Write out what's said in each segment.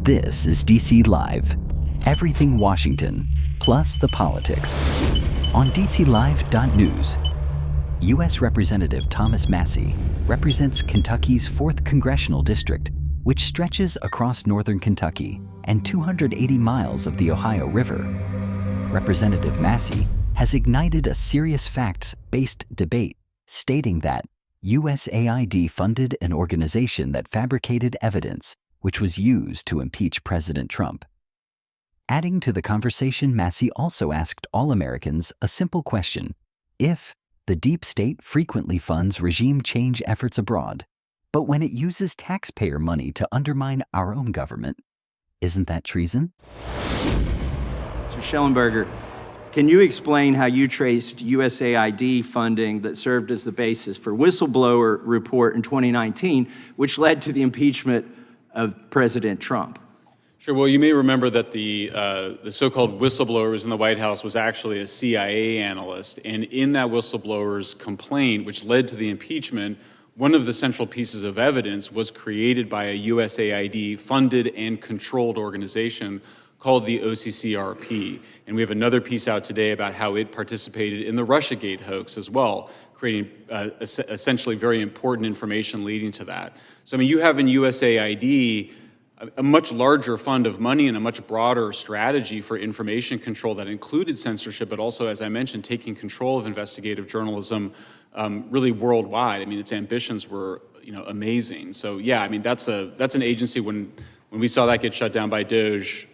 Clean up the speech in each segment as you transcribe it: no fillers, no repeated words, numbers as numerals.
This is DC Live, everything Washington, plus the politics. On DCLive.news, U.S. Representative Thomas Massie represents Kentucky's 4th Congressional District, which stretches across northern Kentucky and 280 miles of the Ohio River. Representative Massie has ignited a serious facts-based debate, stating that USAID funded an organization that fabricated evidence which was used to impeach President Trump. Adding to the conversation, Massie also asked all Americans a simple question: if the deep state frequently funds regime change efforts abroad, but when it uses taxpayer money to undermine our own government, isn't that treason? Mr. Schellenberger, can you explain how you traced USAID funding that served as the basis for whistleblower report in 2019, which led to the impeachment of President Trump? Sure. Well, you may remember that the so-called whistleblowers in the White House was actually a CIA analyst. And in that whistleblower's complaint, which led to the impeachment, one of the central pieces of evidence was created by a USAID funded and controlled organization called the OCCRP. And we have another piece out today about how it participated in the Russiagate hoax as well, creating essentially very important information leading to that. So, I mean, you have in USAID a much larger fund of money and a much broader strategy for information control that included censorship, but also, as I mentioned, taking control of investigative journalism really worldwide. I mean, its ambitions were, amazing. So, yeah, I mean, that's an agency. When we saw that get shut down by DOJ,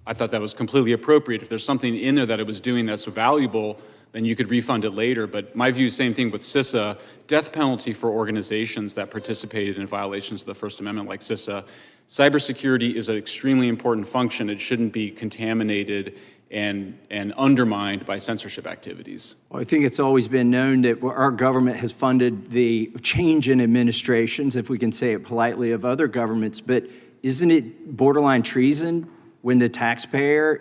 I thought that was completely appropriate. If there's something in there that it was doing that's valuable, then you could refund it later. But my view, same thing with CISA, death penalty for organizations that participated in violations of the First Amendment like CISA. Cybersecurity is an extremely important function. It shouldn't be contaminated and undermined by censorship activities. Well, I think it's always been known that our government has funded the change in administrations, if we can say it politely, of other governments. But isn't it borderline treason when the taxpayer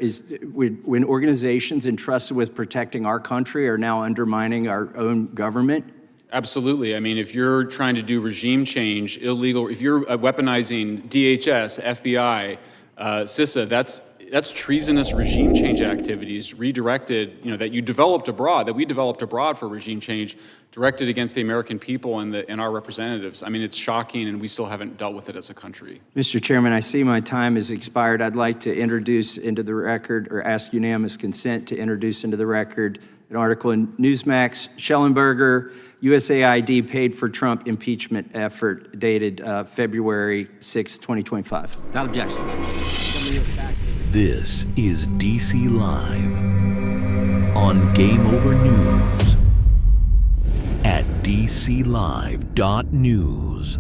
when organizations entrusted with protecting our country are now undermining our own government? Absolutely. I mean, if you're trying to do regime change, illegal, if you're weaponizing DHS, FBI, CISA, that's treasonous regime change activities redirected, that you developed abroad, that we developed abroad for regime change, directed against the American people and our representatives. I mean, it's shocking, and we still haven't dealt with it as a country. Mr. Chairman, I see my time has expired. I'd like to introduce into the record, or ask unanimous consent to introduce into the record, an article in Newsmax, Schellenberger, USAID paid for Trump impeachment effort, dated February 6, 2025. Without objection. This is DC Live on Game Over News at DCLive.news.